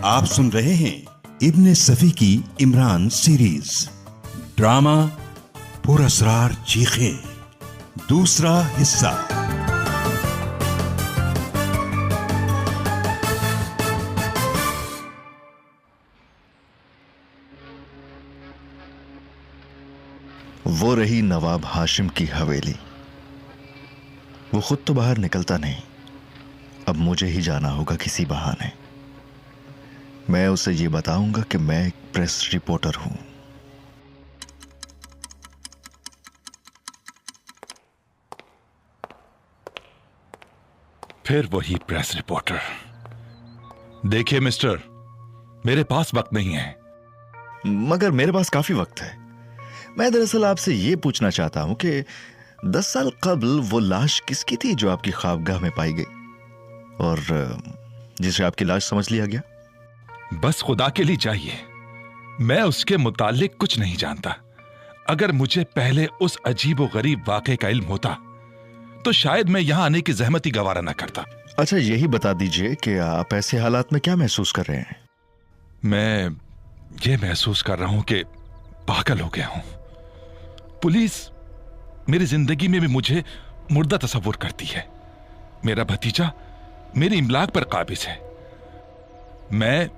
आप सुन रहे हैं इब्ने सफी की इमरान सीरीज ड्रामा पुरअसरार चीखें, दूसरा हिस्सा। वो रही नवाब हाशिम की हवेली। वो खुद तो बाहर निकलता नहीं, अब मुझे ही जाना होगा किसी बहाने। मैं उसे ये बताऊंगा कि मैं एक प्रेस रिपोर्टर हूं। फिर वही प्रेस रिपोर्टर। देखिए मिस्टर, मेरे पास वक्त नहीं है। मगर मेरे पास काफी वक्त है। मैं दरअसल आपसे ये पूछना चाहता हूं कि 10 साल कबल वो लाश किसकी थी जो आपकी ख्वाबगाह में पाई गई और जिसे आपकी लाश समझ लिया गया? बस खुदा के लिए चाहिए, मैं उसके मुतालिक कुछ नहीं जानता। अगर मुझे पहले उस अजीबो गरीब वाक़े का इल्म होता तो शायद मैं यहां आने की जहमत ही गवारा ना करता। अच्छा, यही बता दीजिए कि आप ऐसे हालात में क्या महसूस कर रहे हैं? मैं ये महसूस कर रहा हूं कि पागल हो गया हूं। पुलिस मेरी जिंदगी में भी मुझे मुर्दा तस्वुर करती है। मेरा भतीजा मेरी इमलाक पर काबिज है। मैं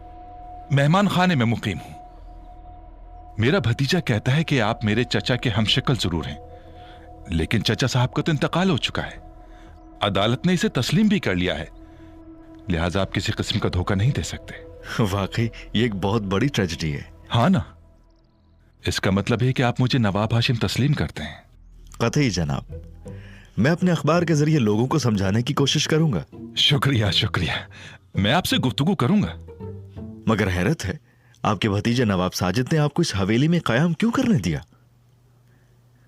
मेहमान खाने में मुकीम हूं। मेरा भतीजा कहता है कि आप मेरे चचा के हमशक्ल जरूर हैं, लेकिन चचा साहब का तो इंतकाल हो चुका है। अदालत ने इसे तस्लीम भी कर लिया है, लिहाजा आप किसी किस्म का धोखा नहीं दे सकते। वाकई ये एक बहुत बड़ी ट्रेजेडी है। हाँ ना, इसका मतलब है कि आप मुझे नवाब हाशिम तस्लीम करते हैं। कतई जनाब, मैं अपने अखबार के जरिए लोगों को समझाने की कोशिश करूंगा। शुक्रिया शुक्रिया, मैं आपसे गुफ्तगू करूंगा। मगर हैरत है, आपके भतीजे नवाब साजिद ने आपको इस हवेली में कयाम क्यों करने दिया?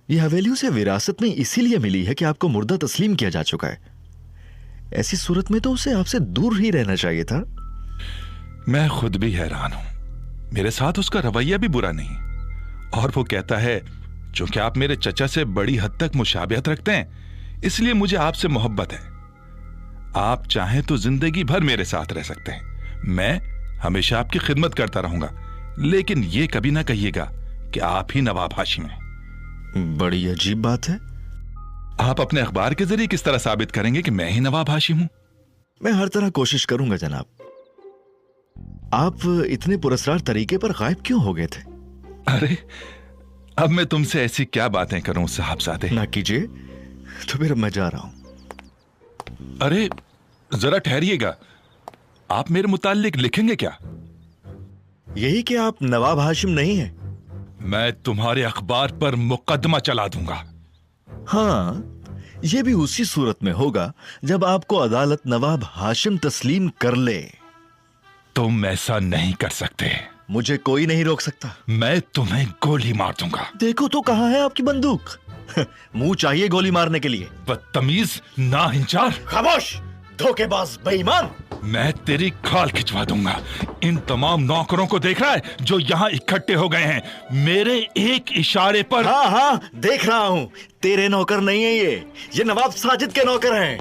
यह हवेली उसे विरासत में इसीलिए मिली है कि आपको मुर्दा तस्लीम किया जा चुका है। ऐसी सूरत में तो उसे आपसे दूर ही रहना चाहिए था। मैं खुद भी हैरान हूं। मेरे साथ उसका रवैया भी बुरा नहीं, और वो कहता है चूंकि आप मेरे चचा से बड़ी हद तक मुशाबिहत रखते हैं, इसलिए मुझे आपसे मोहब्बत है। आप चाहें तो जिंदगी भर मेरे साथ रह सकते हैं। मैं हमेशा आपकी खिदमत करता रहूंगा, लेकिन यह कभी ना कहिएगा कि आप ही नवाब हाशिम हैं। बड़ी अजीब बात है। आप अपने अखबार के जरिए किस तरह साबित करेंगे कि मैं ही नवाब हाशिम हूं? मैं हर तरह कोशिश करूंगा जनाब। आप इतने पुरस्कार तरीके पर गायब क्यों हो गए थे? अरे, अब मैं तुमसे ऐसी क्या बातें करूं साहबजादे? ना कीजिए, तो फिर मैं जा रहा हूं। अरे जरा ठहरिएगा, आप मेरे मुताल्लिक लिखेंगे क्या? यही कि आप नवाब हाशिम नहीं हैं। मैं तुम्हारे अखबार पर मुकदमा चला दूंगा। हाँ, यह भी उसी सूरत में होगा जब आपको अदालत नवाब हाशिम तस्लीम कर ले। तुम ऐसा नहीं कर सकते। मुझे कोई नहीं रोक सकता। मैं तुम्हें गोली मार दूंगा। देखो तो कहां है आपकी बंदूक? मुंह चाहिए गोली मारने के लिए। बदतमीज, नाहिंसार, खामोश, धोखेबाज, बेईमान। मैं तेरी खाल खिंचवा दूंगा। इन तमाम नौकरों को देख रहा है जो यहाँ इकट्ठे हो गए हैं? मेरे एक इशारे पर। हाँ हाँ, देख रहा हूं। तेरे नौकर नहीं है ये नवाब साजिद के नौकर हैं।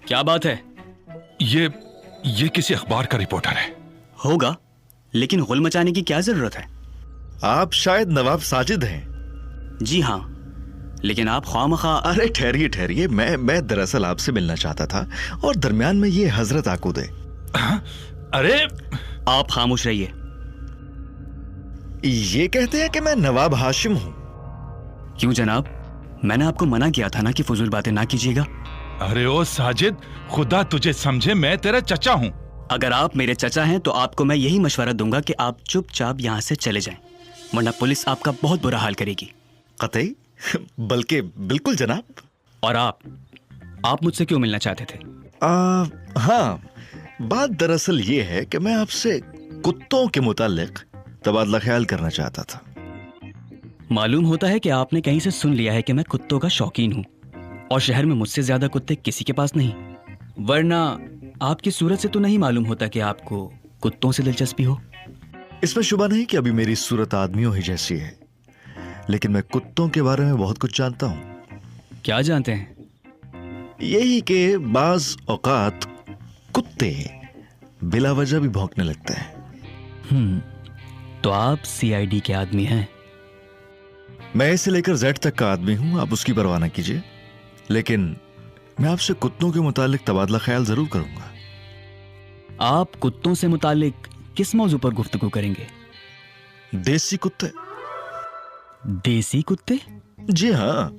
क्या बात है? ये किसी अखबार का रिपोर्टर है। होगा, लेकिन गुल मचाने की क्या जरूरत है? आप शायद नवाब साजिद हैं। जी हाँ, लेकिन आप ख्वामखा। अरे ठहरिए ठहरिए, मैं दरअसल आपसे मिलना चाहता था और दरमियान में ये हजरत आकूद है। अरे आप खामोश रहिए। ये कहते हैं कि मैं नवाब हाशिम हूं। क्यों जनाब, मैंने आपको मना किया था ना कि फजूल बातें ना कीजिएगा। अरे ओ साजिद, खुदा तुझे समझे, मैं तेरा चचा हूं। अगर आप मेरे चचा हैं तो आपको मैं यही मशवरा दूंगा कि आप चुपचाप यहाँ से चले जाएं, वरना पुलिस आपका बहुत बुरा हाल करेगी। कतई, बल्कि बिल्कुल जनाब। और आप मुझसे क्यों मिलना चाहते थे? हाँ, बात दरअसल ये है कि मैं आपसे कुत्तों के मुतालिक तबादला ख्याल करना चाहता था। मालूम होता है कि आपने कहीं से सुन लिया है कि मैं कुत्तों का शौकीन हूँ, और शहर में मुझसे ज्यादा कुत्ते किसी के पास नहीं। वरना आपकी सूरत से तो नहीं मालूम होता कि आपको कुत्तों से दिलचस्पी हो। इसमें शुबा नहीं कि अभी मेरी सूरत आदमियों ही जैसी है, लेकिन मैं कुत्तों के बारे में बहुत कुछ जानता हूं। क्या जानते हैं? यही कि बाज औकात कुत्ते बिला वजह भी भौंकने लगते हैं। तो आप सीआईडी के आदमी हैं? मैं ए से लेकर जेड तक का आदमी हूं, आप उसकी परवाह न कीजिए। लेकिन मैं आपसे कुत्तों के मुतालिक तबादला ख्याल जरूर करूंगा। आप कुत्तों से मुतालिक किस मौजू पर गुफ्तगू करेंगे? देसी कुत्ते। देसी कुत्ते? जी हाँ,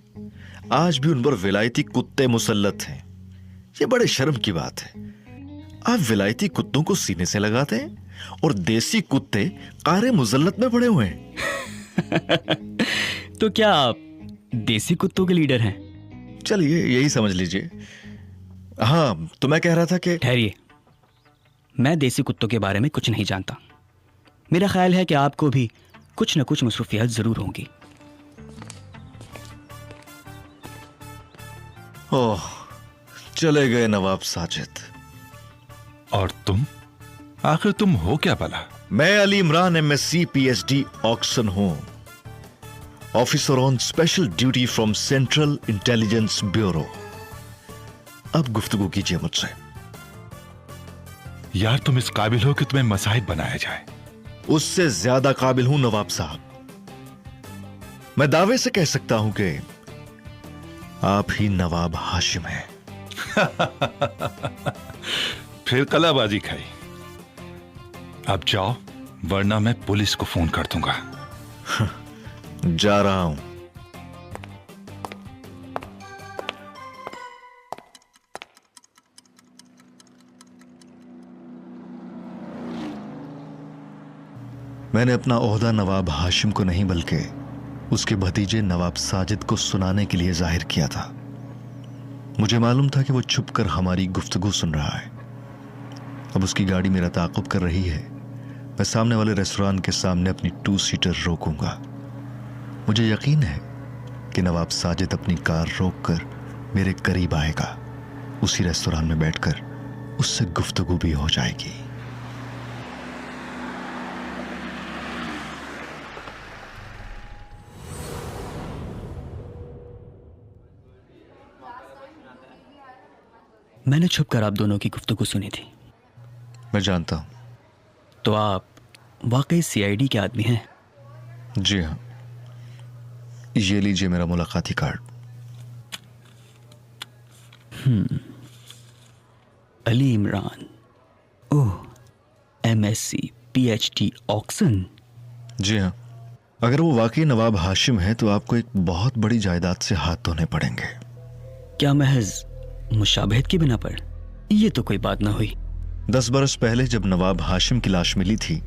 आज भी उन पर विलायती कुत्ते मुसल्लत हैं। ये बड़े शर्म की बात है। आप विलायती कुत्तों को सीने से लगाते हैं और देसी कुत्ते कारे मुजल्लत में पड़े हुए हैं। तो क्या आप देसी कुत्तों के लीडर हैं? चलिए यही समझ लीजिए। हाँ, तो मैं कह रहा था कि ठहरिए, मैं देसी कुत्तों के बारे में कुछ नहीं जानता। मेरा ख्याल है कि आपको भी कुछ न कुछ मसरूफियत जरूर होंगी। ओह, चले गए नवाब साजिद। और तुम, आखिर तुम हो क्या भला? मैं Ali Imran MSc PhD Oxon हूं, officer on special duty from central intelligence bureau. अब गुफ्तगू कीजिए मुझसे। यार, तुम इस काबिल हो कि तुम्हें मसाहिब बनाया जाए। उससे ज्यादा काबिल हूं नवाब साहब। मैं दावे से कह सकता हूं कि आप ही नवाब हाशिम हैं। फिर कलाबाजी खाई। अब जाओ, वरना मैं पुलिस को फोन कर दूंगा। जा रहा हूं। मैंने अपना ओहदा नवाब हाशिम को नहीं बल्कि उसके भतीजे नवाब साजिद को सुनाने के लिए जाहिर किया था। मुझे मालूम था कि वो छुपकर हमारी गुफ्तगू सुन रहा है। अब उसकी गाड़ी मेरा ताक़ुब कर रही है। मैं सामने वाले रेस्टोरेंट के सामने अपनी 2 सीटर रोकूंगा। मुझे यकीन है कि नवाब साजिद अपनी कार रोककर मेरे करीब आएगा। उसी रेस्टोरेंट में बैठकर उससे गुफ्तगू भी हो जाएगी। मैंने छुपकर आप दोनों की गुफ्तगू सुनी थी। मैं जानता हूं। तो आप वाकई सीआईडी के आदमी हैं? जी हाँ, ये लीजिए मेरा मुलाकाती कार्ड। अली इमरान, ओह, MSc PhD ऑक्सन। जी हाँ, अगर वो वाकई नवाब हाशिम है तो आपको एक बहुत बड़ी जायदाद से हाथ धोने पड़ेंगे। क्या महज मुशाबहत की बिना पर? ये तो कोई बात ना हुई। 10 बरस पहले जब नवाब हाशिम की लाश मिली थी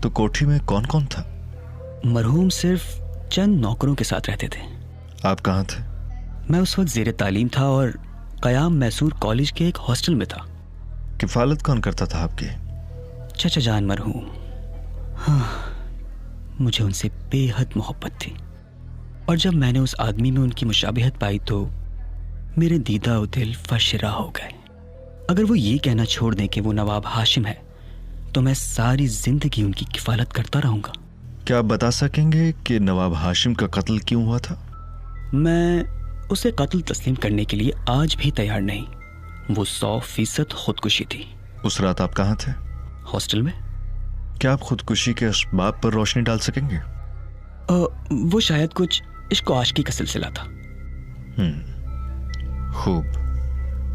तो कोठी में कौन कौन था? मरहूम सिर्फ चंद नौकरों के साथ रहते थे। आप कहाँ थे? मैं उस वक्त ज़ेरे तालीम था और क़याम मैसूर कॉलेज के एक हॉस्टल में था। किफालत कौन करता था आपकी? चचा जान मरहूम। हाँ, मुझे उनसे बेहद मोहब्बत थी और जब मैंने उस आदमी में उनकी मुशाबहत पाई तो मेरे दीदा व दिल फशिरा हो गए। अगर वो ये कहना छोड़ दें कि वो नवाब हाशिम है तो मैं सारी जिंदगी उनकी किफालत करता रहूंगा। क्या आप बता सकेंगे कि नवाब हाशिम का कत्ल क्यों हुआ था? मैं उसे कत्ल तस्लीम करने के लिए आज भी तैयार नहीं। वो 100% खुदकुशी थी। उस रात आप कहाँ थे? हॉस्टल में। क्या आप खुदकुशी के असबाब पर रोशनी डाल सकेंगे? वो शायद कुछ इश्क व आशिकी का सिलसिला था। खूब।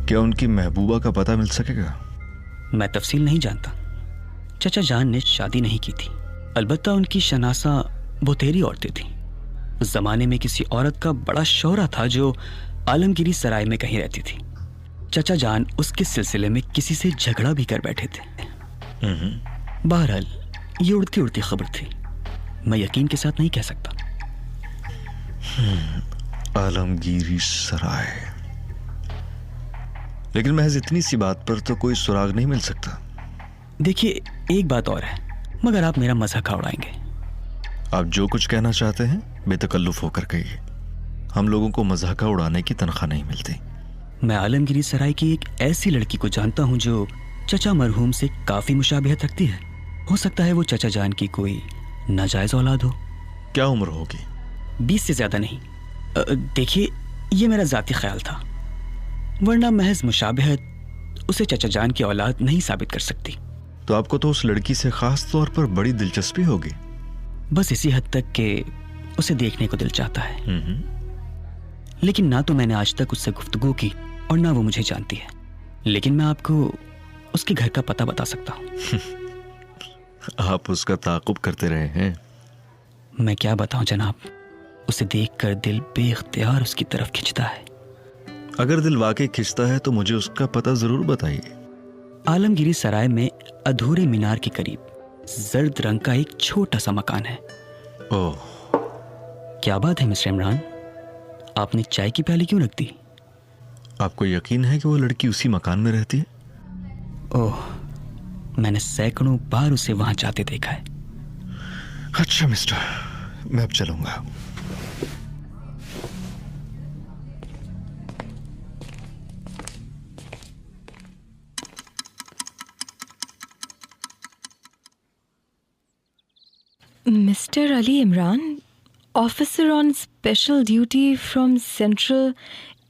क्या उनकी महबूबा का पता मिल सकेगा? मैं तफसील नहीं जानता। चचा जान ने शादी नहीं की थी, अलबत्ता उनकी शनासा बोतेरी औरतें थीं। उस जमाने में किसी औरत का बड़ा शौहरा था जो आलमगीरी सराय में कहीं रहती थी। चचा जान उसके सिलसिले में किसी से झगड़ा भी कर बैठे थे। बहरहाल ये उड़ती उड़ती खबर थी, मैं यकीन के साथ नहीं कह सकता। आलमगीरी सराय, लेकिन महज इतनी सी बात पर तो कोई सुराग नहीं मिल सकता। देखिए, एक बात और है, मगर आप मेरा मजाक उड़ाएंगे। आप जो कुछ कहना चाहते हैं बेतकल्लुफ होकर कहिए। हम लोगों को मजाक उड़ाने की तनख्वाह नहीं मिलती। मैं आलमगीरी सराय की एक ऐसी लड़की को जानता हूं जो चचा मरहूम से काफी मुशाबिहत रखती है। हो सकता है वो चचा जान की कोई नाजायज औलाद हो। क्या उम्र होगी? 20 से ज्यादा नहीं। देखिए, ये मेरा जाती ख्याल था, वरना महज मुशाबिहत उसे चचा जान की औलाद नहीं साबित कर सकती। तो आपको तो उस लड़की से खास तौर पर बड़ी दिलचस्पी होगी। बस इसी हद तक कि उसे देखने को दिल चाहता है। लेकिन ना तो मैंने आज तक उससे गुफ्तगू की और ना वो मुझे जानती है। लेकिन मैं आपको उसके घर का पता बता सकता हूँ। आप उसका ताक़ुब करते रहे हैं। मैं क्या बताऊं जनाब, उसे देखकर दिल बेख्तियार उसकी तरफ खिंचता है। अगर दिल वाकई खिंचता है तो मुझे उसका पता जरूर बताइए। आलमगीरी सराय में अधूरे मीनार के करीब जर्द रंग का एक छोटा सा मकान है। ओह, क्या बात है मिस्टर इमरान, आपने चाय की प्याली क्यों रख दी? आपको यकीन है कि वो लड़की उसी मकान में रहती है? ओह, मैंने सैकड़ों बार उसे वहां जाते देखा है। अच्छा मिस्टर, मैं अब चलूंगा। Mr. Ali Imran, officer on special duty from Central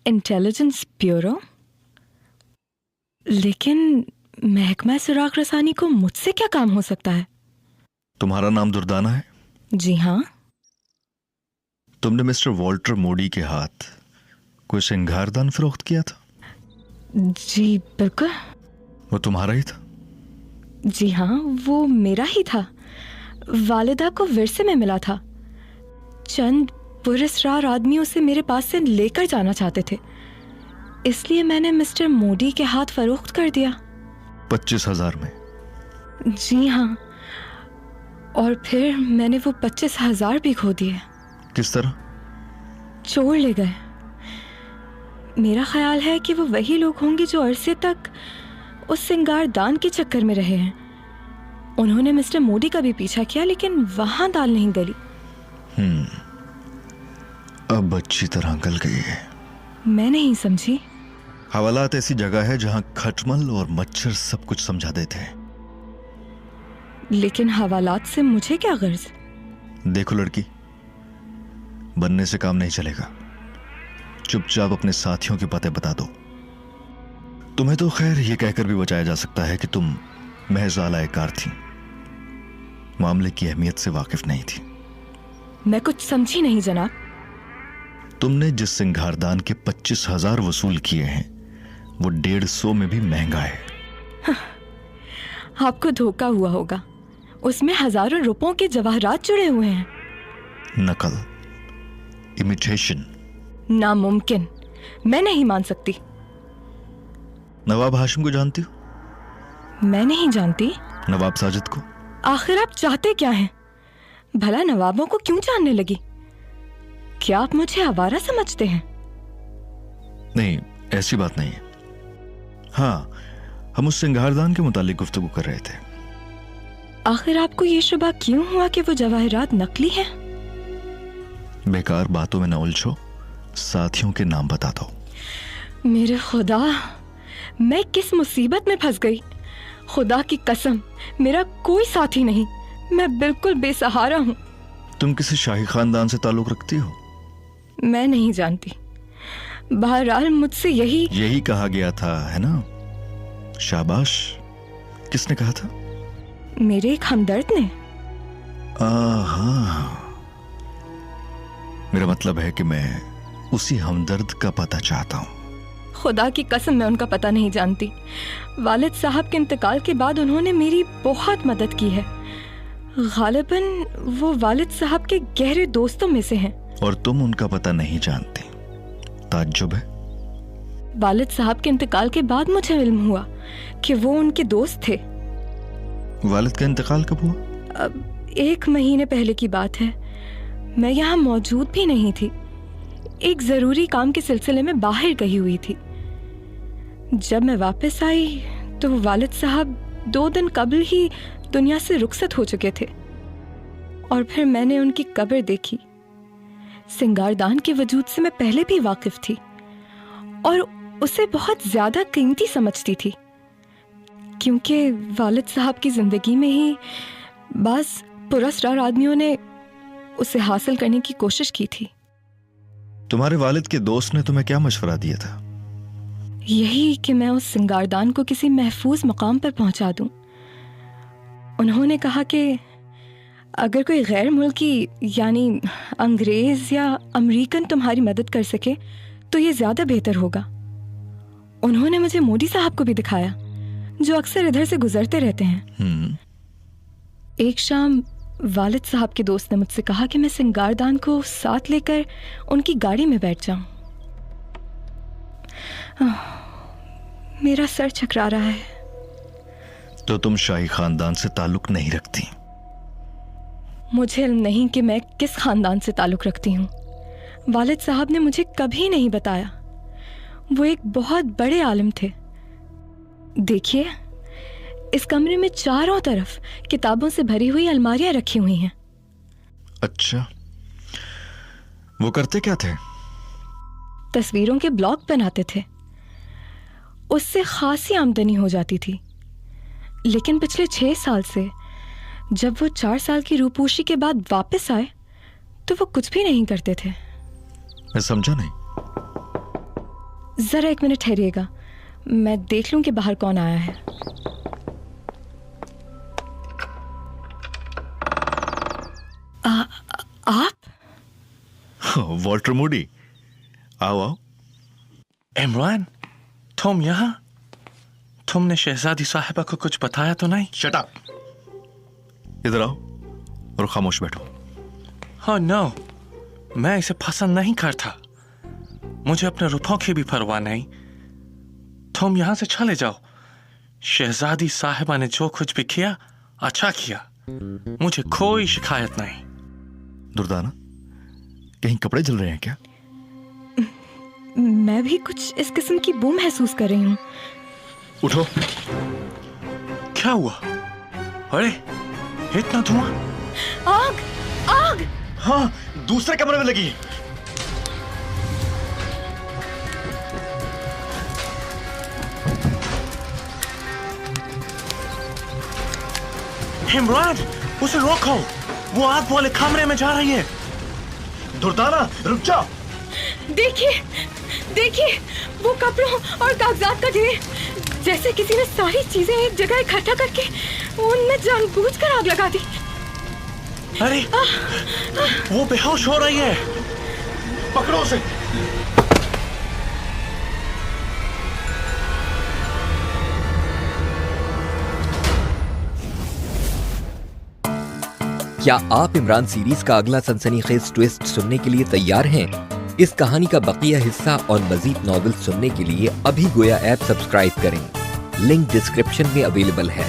Intelligence Bureau? लेकिन महकमा सुराग रसानी को मुझसे क्या काम हो सकता है? तुम्हारा नाम दुर्दाना है? जी हाँ। तुमने मिस्टर वॉल्टर मोडी के हाथ कोई श्रृंगारदान फरोख्त किया था? जी बिल्कुल। वो तुम्हारा ही था? जी हाँ, वो मेरा ही था। वालिदा को विरसे में मिला था। चंद पुरस्कार आदमी उसे मेरे पास से लेकर जाना चाहते थे, इसलिए मैंने मिस्टर मोडी के हाथ फरोख्त कर दिया। 25,000 में? जी हाँ, और फिर मैंने वो 25,000 भी खो दिए। किस तरह? चोर ले गए। मेरा ख्याल है कि वो वही लोग होंगे जो अरसे तक उस सिंगार दान के चक्कर में रहे हैं। उन्होंने मिस्टर मोदी का भी पीछा किया, लेकिन वहां दाल नहीं गली। अब अच्छी तरह गल गई है। मैं नहीं समझी। हवालात ऐसी जगह है जहां खटमल और मच्छर सब कुछ समझा देते हैं। लेकिन हवालात से मुझे क्या गर्ज? देखो लड़की, बनने से काम नहीं चलेगा। चुपचाप अपने साथियों के पते बता दो। तुम्हें तो खैर ये कहकर भी बचाया जा सकता है कि तुम महज आलाएकार थी, मामले की अहमियत से वाकिफ नहीं थी। मैं कुछ समझी नहीं जनाब। तुमने जिस सिंगारदान के 25,000 वसूल किए हैं वो 150 में भी महंगा है। आपको धोखा हुआ होगा, उसमें हजारों रुपयों के जवाहरात जुड़े हुए हैं। नकल, इमिटेशन। नामुमकिन, मैं नहीं मान सकती। नवाब हाशिम को जानती हो? मैं नहीं जानती। नवाब साजिद को? आखिर आप चाहते क्या हैं? भला नवाबों को क्यों जानने लगी? क्या आप मुझे आवारा समझते हैं? नहीं, ऐसी बात नहीं है। हाँ, हम उस सिंगारदान के मुतालिक गुफ्तगू कर रहे थे। आखिर आपको ये शुबा क्यों हुआ कि वो जवाहरात नकली हैं? बेकार बातों में न उलझो, साथियों के नाम बता दो। मेरे खुदा, मैं किस मुसीबत में फंस गई। खुदा की कसम, मेरा कोई साथी नहीं। मैं बिल्कुल बेसहारा हूँ। तुम किसी शाही खानदान से ताल्लुक रखती हो? मैं नहीं जानती। बहरहाल मुझसे यही कहा गया था, है ना? शाबाश। किसने कहा था? मेरे एक हमदर्द ने। मेरा मतलब है कि मैं उसी हमदर्द का पता चाहता हूँ। खुदा की कसम, मैं उनका पता नहीं जानती। वालिद साहब के इंतकाल के बाद उन्होंने मेरी बहुत मदद की है। गालिबन वो वालिद साहब के गहरे दोस्तों में से हैं। और तुम उनका पता नहीं जानती? ताज्जुब है। वालिद साहब के इंतकाल के बाद मुझे इल्म हुआ कि वो उनके दोस्त थे। वालिद का इंतकाल कब हुआ? अब 1 महीने पहले की बात है। मैं यहाँ मौजूद भी नहीं थी। एक जरूरी काम के सिलसिले में बाहर गई हुई थी। जब मैं वापस आई तो वालिद साहब 2 दिन कबल ही दुनिया से रुखसत हो चुके थे। और फिर मैंने उनकी कब्र देखी। सिंगारदान के वजूद से मैं पहले भी वाकिफ थी और उसे बहुत ज्यादा कीमती समझती थी, क्योंकि वालिद साहब की जिंदगी में ही बास पुरस्कार आदमियों ने उसे हासिल करने की कोशिश की थी। तुम्हारे वालिद के दोस्त ने तुम्हें क्या मशवरा दिया था? यही कि मैं उस सिंगारदान को किसी महफूज मकाम पर पहुंचा दूं। उन्होंने कहा कि अगर कोई गैर मुल्की यानी अंग्रेज़ या अमेरिकन तुम्हारी मदद कर सके तो ये ज़्यादा बेहतर होगा। उन्होंने मुझे मोदी साहब को भी दिखाया जो अक्सर इधर से गुजरते रहते हैं। एक शाम वालिद साहब के दोस्त ने मुझसे कहा कि मैं सिंगारदान को साथ लेकर उनकी गाड़ी में बैठ जाऊं। मेरा सर चकरा रहा है। तो तुम शाही खानदान से ताल्लुक नहीं रखती? मुझे इल्म नहीं कि मैं किस खानदान से ताल्लुक रखती हूँ। वालिद साहब ने मुझे कभी नहीं बताया। वो एक बहुत बड़े आलिम थे। देखिए, इस कमरे में चारों तरफ किताबों से भरी हुई अलमारियां रखी हुई हैं। अच्छा, वो करते क्या थे? तस्वीरों के ब्लॉग बनाते थे। उससे खासी आमदनी हो जाती थी। लेकिन पिछले 6 साल से जब वो 4 साल की रूपोशी के बाद वापस आए तो वो कुछ भी नहीं करते थे। मैं समझा नहीं। जरा 1 मिनट ठहरिएगा, मैं देख लूं कि बाहर कौन आया है। आप? वॉल्टर मूडी, आओ आओ। इमरान, तुम यहाँ? तुमने शहजादी साहिबा को कुछ बताया तो नहीं? Shut up. इधर आओ और खामोश बैठो। हाँ नो, मैं इसे पसंद नहीं करता। मुझे अपने रुपयों की भी परवाह नहीं। तुम यहाँ से चले जाओ। शहजादी साहिबा ने जो कुछ भी किया अच्छा किया। मुझे कोई शिकायत नहीं। दुर्दाना, कहीं कपड़े जल रहे हैं क्या? मैं भी कुछ इस किस्म की बू महसूस कर रही हूँ। उठो। क्या हुआ? अरे, इतना धुआं! आग! आग! हाँ, दूसरे कमरे में लगी। इमरान, उसे रोको। वो आग वाले कमरे में जा रही है। दुर्दाना, रुक जाओ। देखिए, देखिए, वो कपड़ों और कागजात का ढेर। जैसे किसी ने सारी चीजें एक जगह इकट्ठा करके उनमें जानबूझकर आग लगा दी। अरे, वो बेहोश हो रही है। पकड़ो उसे। क्या आप इमरान सीरीज का अगला सनसनीखेज ट्विस्ट सुनने के लिए तैयार हैं? इस कहानी का बकिया हिस्सा और मजीद नॉवेल सुनने के लिए अभी गोया ऐप सब्सक्राइब करें। लिंक डिस्क्रिप्शन में अवेलेबल है।